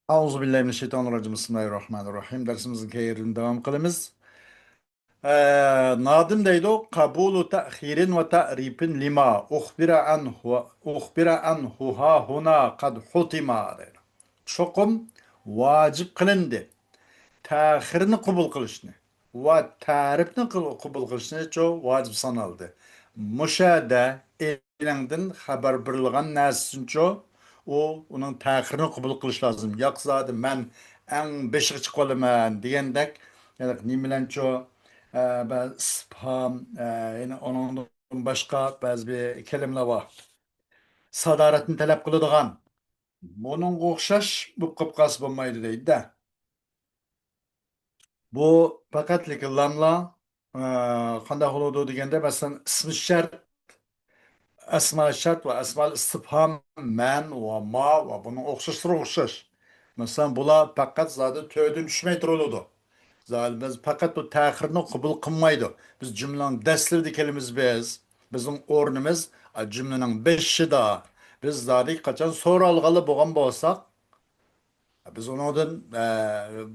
Euzubillahimineşşeytanirracim. Bismillahirrahmanirrahim. Dersimizin yerine devam kılımız. Nadim deydi o kabulu ta'khirin ve ta'rifin lima ukhbira anhu ha huna kad hutima deydi. Çokum vacip kılındı. Ta'khirini kubul kılışını ve ta'rifini kubul kılışını çok vacip sanaldı. Müşahede elindin haber berilgan näsin çok onun taxirini kubul kılış lazım. Yoksa ben en beşik çıkolaman diyendek yani ne bilen çok ben spam yani onun başka bazı bir kelimeler var. Sadaratini talep kıladigan. Bunun o'xshash bu qıpqas bo'lmaydi deydi de. Bu faqatlik lamla qanday bo'ladi deganda masalan ismi shart asma şart ve asma istifham men ve ma ve bunun okşaştırı okşaş. Mesela bula fakat zaten tövdün düşmey duruludu. Zaten biz fakat bu tahirini kabul kılmaydı. Biz cümlenin desleri kelimiz biz. Bizim ornumuz cümlenin beşi daha. Biz zaten kaçan soru algalı boğan bolsak biz ondan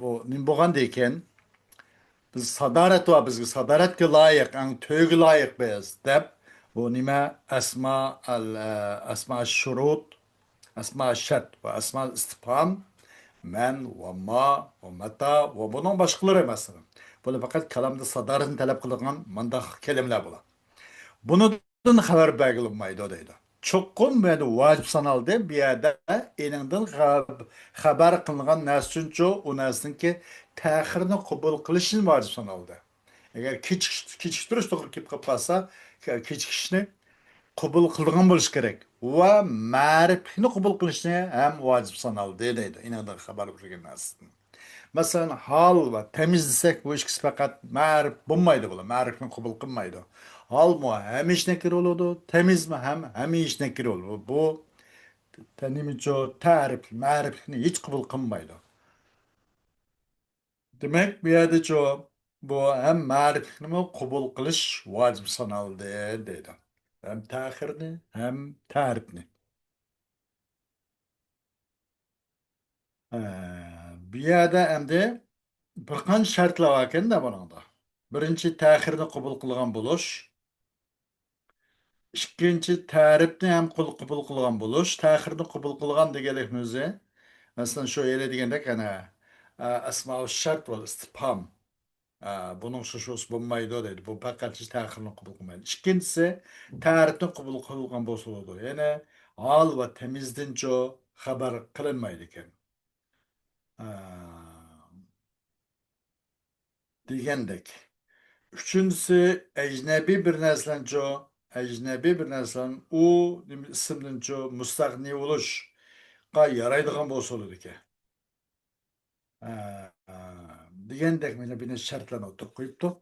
bu nim boğan deyken biz sadaret var bizga sadaratga loyiq ang to'yga loyiq biz deb bu nima asma shurut asma shart va asma istifhom man va ma va mata va buning boshqalari masalan bular faqat kalamda sadoratni talab qiladigan mandaq kalimalar bo'ladi. Bundan xabar berilmaydi deydi. Çokkun beni vacip sanaldı bir yerde elinden haber kılınan nesinço o nesin ki tehirini kabul kılışın vacip sanaldı. Eğer keçiktiriş doğru kip kapasa keçikişini kabul kılgan buluş gerek. Ve marifini kabul kılışını hem vacip sanaldı deydi. İnandan haber kılgan nesin. Mesela hal ve temiz desek bu ikisi fakat marif bulmaydı bu. Marifini kabul kılmaydı. Hal mı hem işnekir olurdu, temiz mi hem işnekir olur. Bu tanımı çok tarif, marifini hiç kabul kılmaydı. Demek bir yerde çok bu hem marifini mi kabul kılış vacip sanaldı dedi. Hem tahirini hem tarifini. Ee, bir yerde hem de bir qancha shartlar bor ekanda buningda. Birinchi taxirini qabul qilgan bo'lish, ikkinchi ta'rifni ham qabul qilgan bo'lish. Taxirini qabul qilgan deganlikni o'zi, masalan shu yerda degandek ana asmau shart va istifhom buning shusi bo'lmaydi deydi. Bu faqat taxirini qabul qilmaydi. Ikkinchisi ta'rifni qabul qilgan bo'lsa bo'ladi. Ya'ni hol va temizdan xabar qilinmaydi ekan. Degandek. Üçüncüsü ecnebi bir neslenco, ecnebi bir neslen u isimlinco müstakni oluş yaraydigan bolsa olur ki. Degandek mene beni şartlarını oturup koyuptu.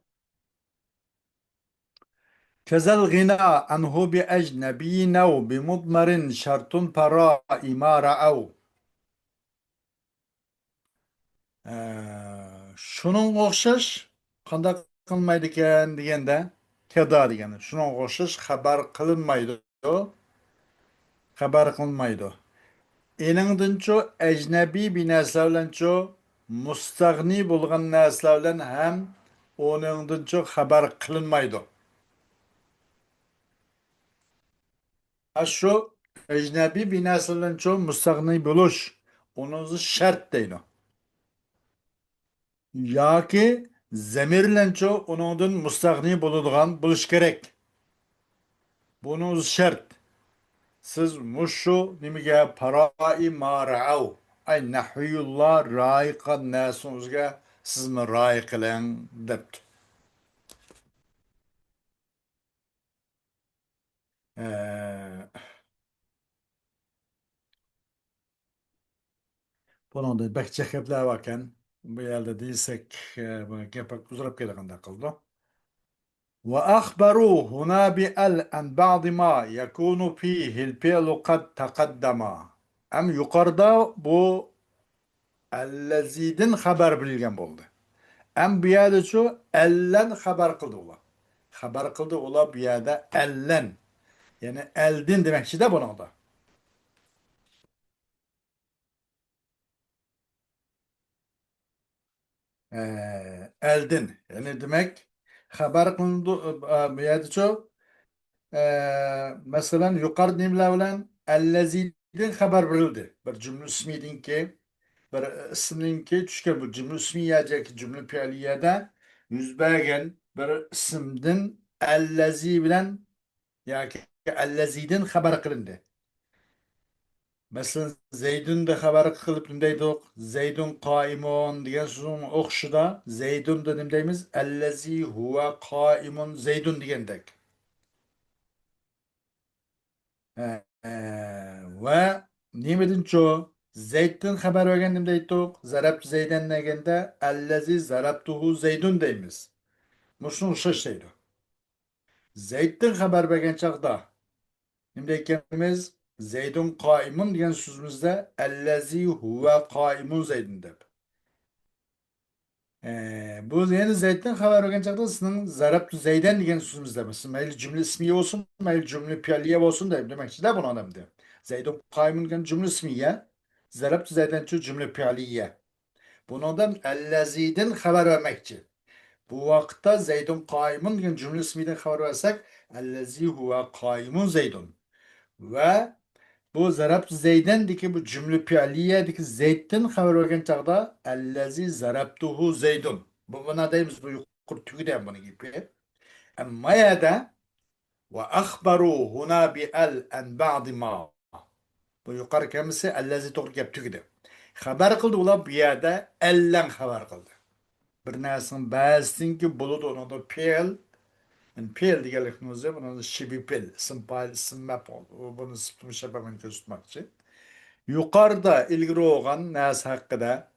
Kezel gina anhu bi ecnebi nev bi mudmarin şartun para imara ev. Şunun o'xshash qanday qilmaydi ekan deganda kada degani shunga o'xshash xabar qilmaydi. Eningdincho ajnabiy bir narsalar bilancho mustag'ni bo'lgan narsalar bilan ham oningdincho xabar qilinmaydi. Shu ajnabiy bir narsalar bilancho mustag'ni bo'lish uni o'zi shart deydi. Yoki zamirlancho uningdan mustag'ni bo'ladigan bo'lish kerak. Buni o'zi shart. Siz mushu nimaga paroi marau ay nahiyulloh rioya qilgan narsani o'ziga sizmi rioya qiling debdi. Buningda bakcha gaplar bor ekan. Bu yerda desak gap uzrab kelganda qildi. وأخبروا هنا بأل عن بعض ما يكون فيه الفعل قد تقدم أم yuqorida bu allazidin xabar bilgan bo'ldi. Am bu yerda shu allan xabar qildi ular. Xabar qildi ular bu yerda allan. Ya'ni aldin demakchida buningda. Eldin. Yani demek haber kılındı bu yerde çok mesela yukarı nimle bilen elleziden haber verildi. Bir cümle ismiydin ki bir isminin ki düşken bu cümle ismiyecek cümle fiiliyede yüz bergen bir isimden ellezi bilen yani elleziden haber kılındı. Mesela Zeydun da haber kılıp nimdeydik. Zeydun kaimun diyen sözün okşuda Zeydun da nimdeyimiz ellezi huve kaimun Zeydun diyendek. Ve nimedin çoğu Zeyd'den haber vergendim deydik. Zarabtu Zeyden degende ellezi zarabtuhu Zeydun deyimiz. Muşun şeydi. Zeyd'den haber vergen çağda nimdeykemiz Zeydun kaimun diyen sözümüzde ellezi huve kaimun Zeydun deyip. Bu yeni Zeyd'den haber vergen çağda sizin zarabtu Zeyden diyen sözümüzde misin? Meyli cümle ismiye olsun, meyli cümle piyaliye olsun deyip demek ki de bunu anlamdı. Zeydun kaimun diyen cümle ismiye, zarabtu Zeyden şu cümle piyaliye. Bundan elleziden haber vermek için. Bu vakitte Zeydun kaimun diyen cümle isminden haber versek ellezi huve kaimun Zeydun. Ve bu zarabtu Zeyden diki bu cümle piyaliye diki Zeyd'den haber vergen çağda ellezi zarabtuhu Zeydun. Bu buna deyimiz bu yukarı tüyden bunu gibi. Ama ya da ve akhbaru huna bi el en ba'di ma. Bu yukarı kelimesi ellezi doğru gep tüyde. Haber kıldı ula bir yerde ellen haber kıldı. Bir narsanın ba'zisinki buludu onu da pil. Yani pil diyelikimizde bunu da şibi pil. Sımpal, sımmap oldu. Bunu sıptırmış yapamın tutmak için. Yukarıda ilgili olan nas hakkında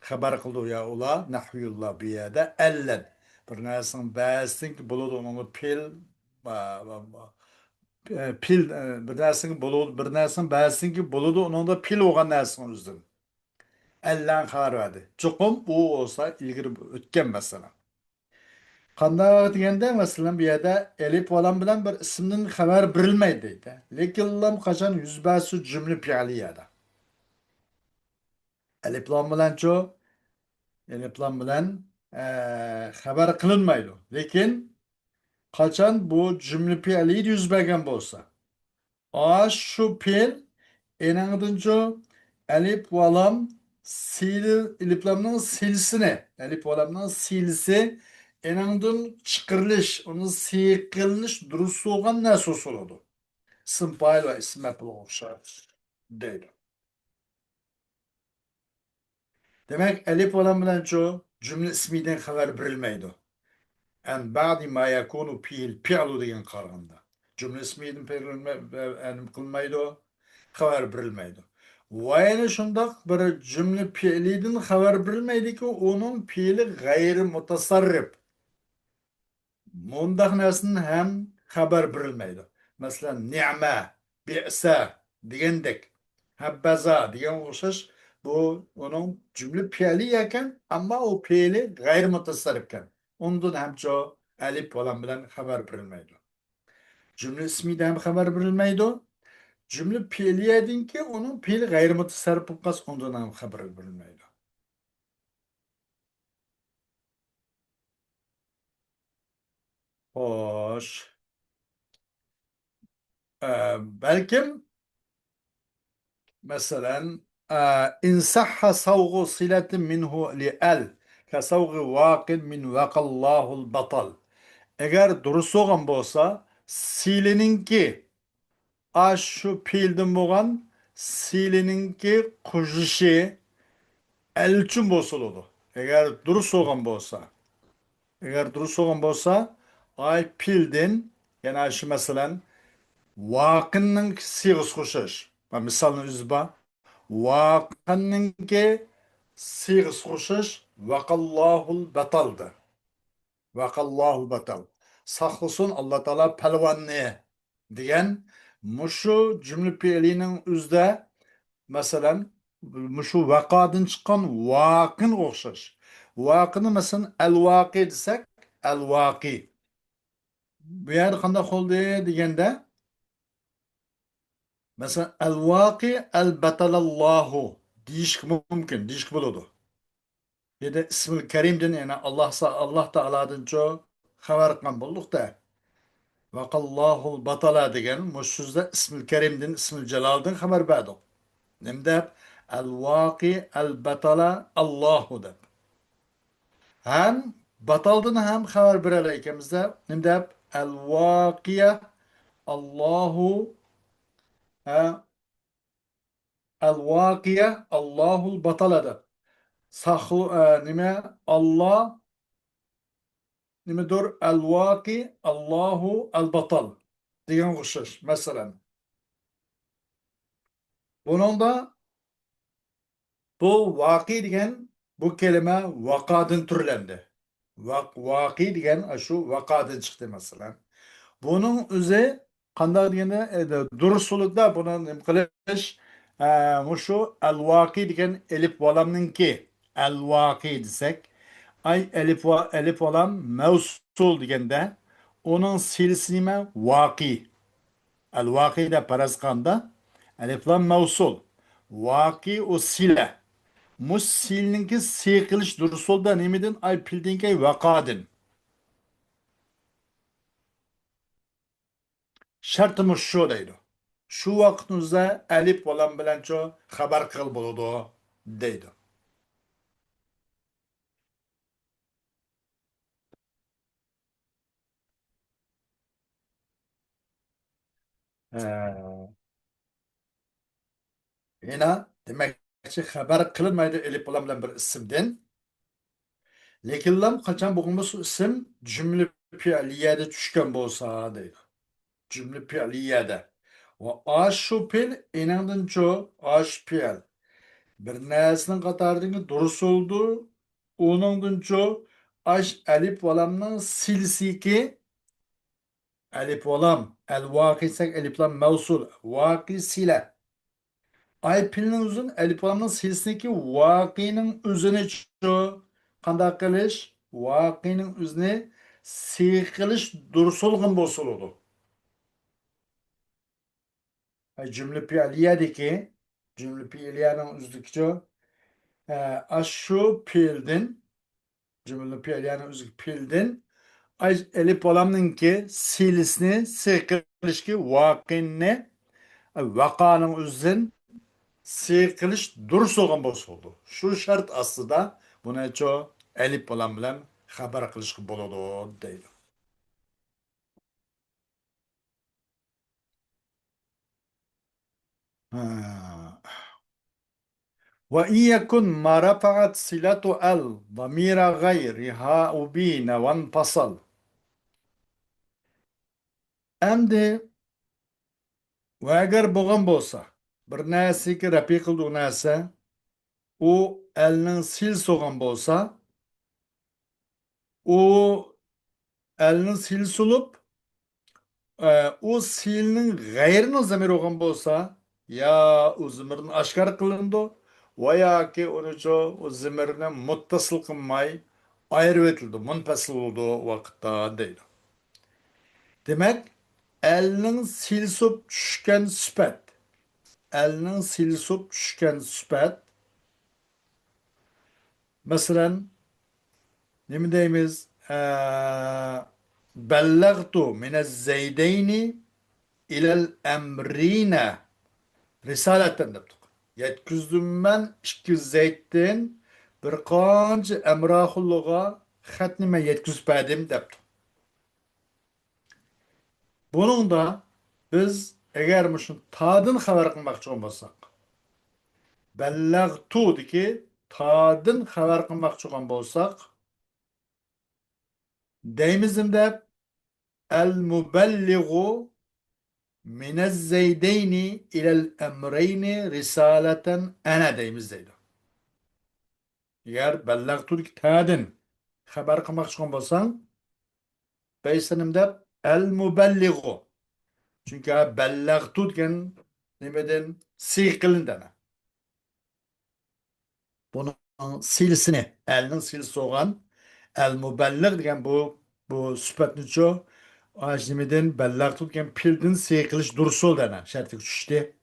haber kıldı ya ula nahviyullah bir yerde ellen. Bir narsanın ba'zisinki buludu onu da pil. Pil bir narsanın buludu. Bir narsanın ba'zisinki buludu onu da pil olan narsanın üzerinde. Ellen haber verdi. Çokum bu olsa ilgili ötken mesela. Qanday deganda masalan bu yerda elif valam bilan bir ismdan xabar berilmaydi deydi. Lekin lam qachon yuz bersa jumla fi'liyada. Elif lam bilanchu elif lam bilan xabar qilinmaydi. Lekin qachon bu jumla fi'li yuz bergan bo'lsa, shu fe'l enangdinchu elif valam sili eliflamning silsini elif valamning silsi enangdan chiqirilish uni siyqilinish durust bo'lgan narsa bo'ladi. Ism fa'il va ism maf'ul o'xshaydi deydi. Demek elif valam bilan şu cümle isminden haber verilmeydi. En ba'di ma yakunu fi'l fi'lu degan qaraganda. Cümle isminden kılmaydı, haber verilmeydi. Va yana shundoq bir cümle fi'lidan haber verilmeydi ki onun fi'li gayri mutasarrif. Mundaq narsadan ham xabar berilmaydi. Masalan, ni'ma, bi'sa degandek, habbaza degan o'xshash bu onun cümle fi'li ekan, ammo u fi'li g'ayri mutasarrif ekan. Undan hamcho alif falan bilan xabar berilmaydi. Cümle ismida ham xabar berilmaydi. Cümle fi'liyadinki onun fi'li g'ayri mutasarrif bo'lgach, undan ham xabar berilmaydi. Xo'sh, balkim مثلا إن صح صوغ صلة منه لأل كصوغ واق من وقى الله البطل. Eğer durust olgan bolsa silininki şu fiilden bolgan silininki kujuşi el üçün bolsa oldu. Eğer durust olgan bolsa eğer durust olgan bolsa ay fiilden yani şu mesela vakının sigası koşuş. Misalını üzba Vaqanninki siğis qo'shish vaqallahul bataldir. Vaqallahul batal. Saqlasin Alloh taolo palvonni degan mushu jumla fe'lining o'zida masalan mushu vaqodan chiqqan vaqin o'xshash. Vaqini masalan al-vaqi desak, al-vaqi. Bu yerda qanday qoldi deganda masalan al-vaqi al-batalallohu deyish mumkin, deyish bo'ladi. Al-vaqi al-batalallohu. Al-vaqi al-batalallohu. Al-vaqi al-batalallohu. Mesela el-vaki el-batalallahu diyiş mümkün. Diyiş bulundu. Mesela el-vaki el-batalallahu. Diyiş bulundu. Mesela el-vaki el-batalallahu diyiş mümkün. dedi ismil kerimdin yani Allah Teala'dan çok haber kan bulduk da. Vakallahul batala degan bu so'zda ismil kerimdin ismil jaloldan xabar berdik. Nim deb al vaqi al batala Allahu deb. Ham bataldan ham xabar berar ekanmizda nim deb al vaqiya Allahu ha al vaqiya Allahul batala deb. Saqlı nima Allah nimadir al vaqi Allahu al batal degan o'xshash. Masalan, buningda bu vaqi degan bu kelime vaqadan türlendi. Vaqi degan şu vaqadan çıktı mesela. Bunun o'zi qanday deganda durustlikda buni nima qilish mushu al vaqi degan elif valamninki al vaqi desak ay elif valam mavsul deganda onun silsi nima vaqi al vaqi da paraz qanda elif lam mavsul vaqi o sila Musilninki sıyıkılış dursolda nemedin ay pildinki vakadın. Şartımız şu deydi. Şu vakitimizde elip olan bilenço haber kıl buludu deydi. Ee, Yine demek ki haber kılınmaydı elip olan bilen bir isimden. Lekin lam kaçan bulunmuş isim cümle fiiliyede düşken bolsa deydi. Cümle fiiliyede. Ve aş pil enandın ço aş fiil. Bir nesnin qatarındaki durus oldu. Onundan çok aş elif valamның silsiki elif valam el vakisek elif lam mevsul vaki sile. Ay pilinin uzun elif valamның silsiki vakinin üzüne çok qanday qilish vakinin üzüne sıyqilish dursulg'in bo'lsa cümle fiiliyadeki cümle fiiliyaning o'zidagi aşu fiildan cümle fiil yani o'zi fiildan elif olamninki silisni siyqilishki voqinni vaqoning o'zidan siyqilish durust bo'lgan bo'lsa bo'ldi. Shu shart ostida buni cho elif olam bilan xabar qilishga bo'ladi deydi. Ha. وإن يكن ما رفعت صلة ضمير غيرها أبين وانفصل. Endi ve eğer boğan bolsa, bir nesi ki rapi kıldığı nesi, o elinin sil soğan bolsa, o elinin sil solup, o silinin gayrını zamir olgan bolsa, ya o zimirin aşkar kılındı, veya ki onu ço o zimirine muttasıl kılmay, ayrı etildi, munfasıl olduğu vakitte değil. Demek, elinin sil so'p tushgan sifat elning sil so'p tushgan sifat masalan nima deymiz ballagtu minaz zaydayni ilal amrina risalatan debdik yetkizdim men ikki zayddan bir qancha amroxulluğa xatni men yetkizib berdim debdik. Bunun da biz eğer muşun tadın haber kılmakçı olmasak bellagtu ki tadın haber kılmakçı olan bolsak deymizim de el mubelligu minez zeydeyni ilel emreyni risaleten ene deyimizdeydi. Eğer bellagtu ki tadın haber kılmakçı olan bolsan beysenim de el mubelligu çünkü bellagtu degan nimeden siyqilindana. Bunun silsini, elinin silsi olan el mübelliğ degan bu sıfatni ço ajnimiden belliq tutgan pildin siyqilish dursul dana sharti tushdi.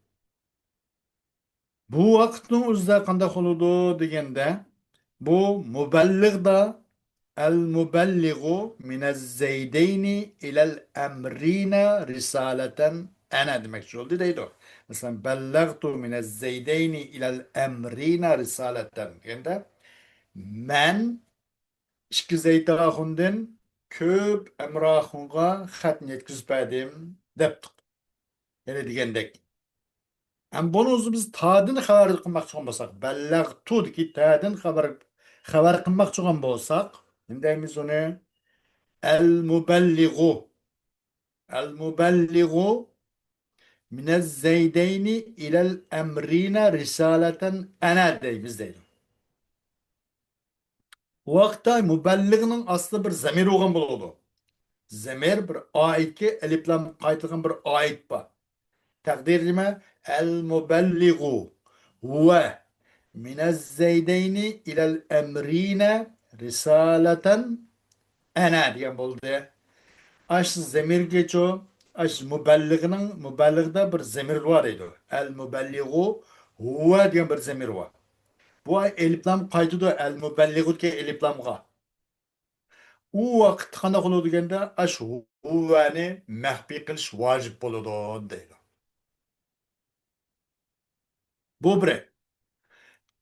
Bu vaqtning o'zida qanday qiludi deganda Bu mübelliğ da el mübelliğu minez zeydeyni ilel emrine risaleten ene demek oldu değil o. Mesela bellagtu minez zeydeyni ilel emrine risaleten. Yani men ikki zeytahundan köp emrahunga xatni yetkizip berdim deptik. Yani degandek. Hem bunu biz tadını haber kılmak olmasak, bellagtu ki tadın haber kılmak olmasak, deymiz onu el mubelligu el mubelligu minez zeydeyni ilel emrine risaleten ene deymiz deydim. O vakta mubellig'nin aslı bir zemir olgan buludu. Zemir bir aitki eliplam kaytılgan bir ait ba. Takdirime el mubelligu huve minez zeydeyni ilel emrine risaleten ene diyen buldu. Aş zemir geço. Aş mübellig'de bir zemir var idi. El mubelligu huve diyen bir zemir var. Bu eliplam kaytıdı el mubelligu ki eliplamga. O vakit kana kulu degende aş huveni mehbi kılış vacip buludu deydi. Bu bre.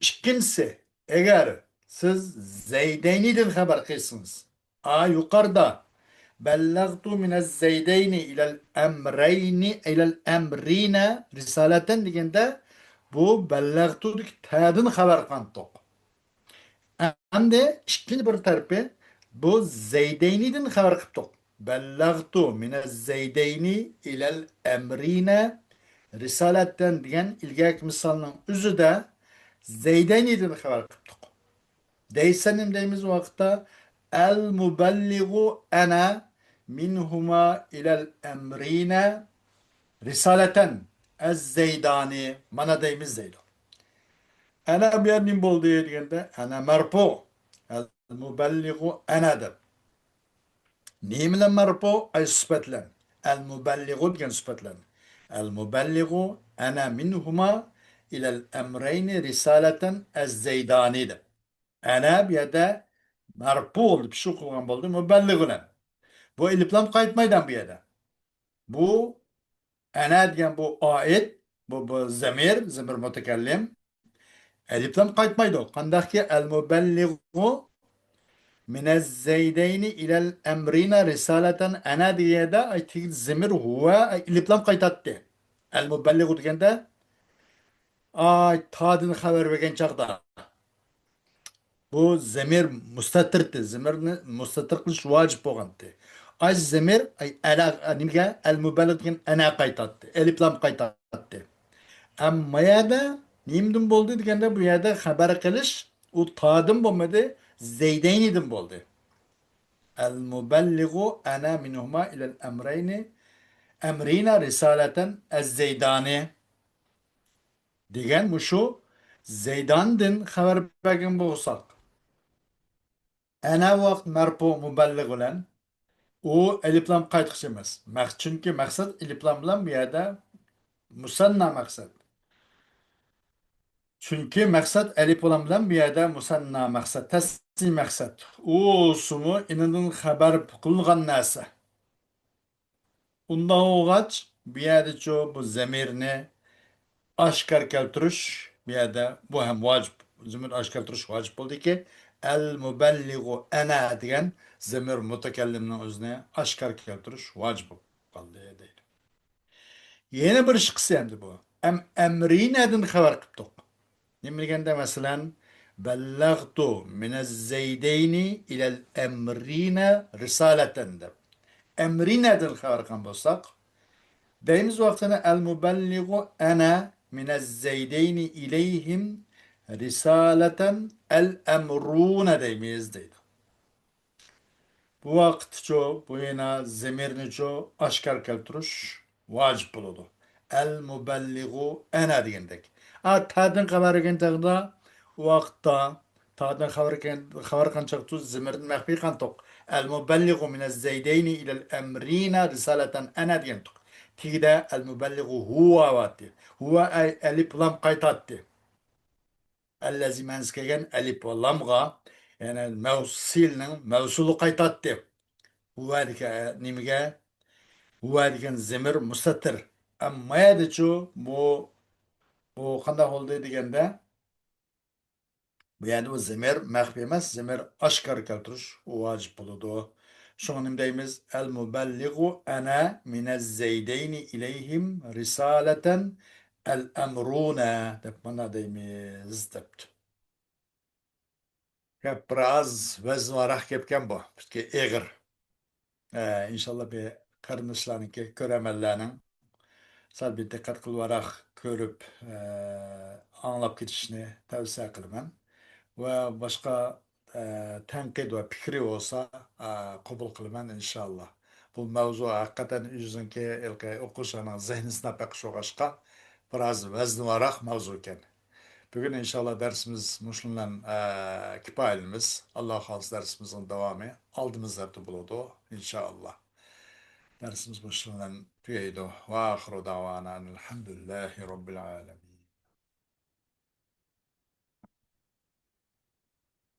İkincisi, eğer siz Zeydeyni'den haber kılsınız. Yukarıda bellagtu minez Zeydeyni ilel emrine risaleten degende bu bellagtu tadın haber kantok. Hem de ikinci bir tarafı bu Zeydeyni'den haber kıptok. Bellagtu minez Zeydeyni ilel emrine risaletten diyen ilgek misalının üzü de Zeydeyni'den haber kıptok. Deysenim deyimiz vakitte el mubelligu ene minhuma ilel emrine risaleten ez zeydani mana deyimiz zeydo. Ene bir yerin bol diyende ene merpo el mubelligu enedir. Nimle merpo ay sıfatlen. El mubelligu diyen sıfatlen. El mubelligu ene minhuma ilel emreyni risaleten ez zeydanidir. Ana bir yerde marpu oldu. Bir şey kullan oldu. Mübelliğine. Bu eliflam kayıtmaydan bir yerde. Bu ana diyen bu ait. Bu zemir mütekellim. Eliflam kayıtmaydı. Kandaki el mübelliğu minez zeydeyni ilel emrine risaleten ana diye de aytik zemir huve eliflam kayıtattı. El mübelliğu diyen de tadını haber veren çağda. Bu zemir mustatirdi. Zemirni mustatir kılış vacip olgandı. Az zemir ay ala nimge el mübelligin ana qaytatdı. Eliplam qaytatdı. Amma yada nimdin boldu degende bu yada haber kılış o tadım bolmadı. Zeydeynidim boldu. El mübelligu ana minhuma ilel emreyni emrina risaleten ez zeydani degen bu şu Zeydandın haber begin bolsak. Ana vaqt marfu muballigh bilan u eliflam qaytqish emas. Chunki maqsad eliflam bilan bu yerda musanna maqsad. Chunki maqsad eliflam bilan bu yerda musanna maqsad, tasniy maqsad. U sumu inidan xabar qilgan narsa. Unda o'g'ach bu yerda bu zamirni aşkar keltirish bu yerda bu ham vacip. Zemir aşkar keltirish vacip bo'ldi ki el mubelligu ana degan zemir mutakallimning o'zini aşkar keltirish vacip qoldi deydi. Yana bir ish qilsa endi bu. Emrinadan xabar qildik. Nima deganda masalan ballagtu minez zeydeyni ilal emrina risalatan deb. Emrinadan xabar qilgan bo'lsak deyimiz vaktine el mubelligu ana minez zeydeyni ileyhim risaleten el emrune deyimiz deydi. Bu vakit bu yine zemirini aşkar keltiriş vacip buludu. El mubelligu ana diyendek. Tadın kabarıken tağda vakta tadın kabarıken çaktı zemirin mehbi kantok. El mubelligu minez zeydeyni ilel emrine risaleten ana diyendek. Tide el mubelligu huwa vati. Huwa elif lam kaytattı. Ellezi menskegen elif ve lamga yani mevsilinin mevsulu kaytattı. Huve dike nimge huve diken zemir mustatir. Amma ya da şu bu kanda oldu degende yani o zemir mahfi emas, zemir aşkar keltiriş o vacip buludu. Şunun deyimiz el mubelligu ana minez zeydeyni ileyhim risaleten el emruna dep bana deyimiz dept. Hep biraz vezn varak kepken bu. Çünkü eğir. İnşallah bir karınışlarınki köremellerinin sal bir dikkat kılvarak körüp anlap gitişini tavsiye kılman. Ve başka tenkit ve fikri olsa kabul kılman inşallah. Bu mevzu hakikaten yüzünki ilki okuşanın zihnisine pek şoğaşka biraz vezn varak mevzuken. Bugün inşallah dersimiz Müslüman kifayelimiz. Allah has dersimizin devamı. Aldığımız derdi buludu inşallah. Dersimiz Müslüman tüyeydi. Ve ahiru davana elhamdülillahi rabbil alemin.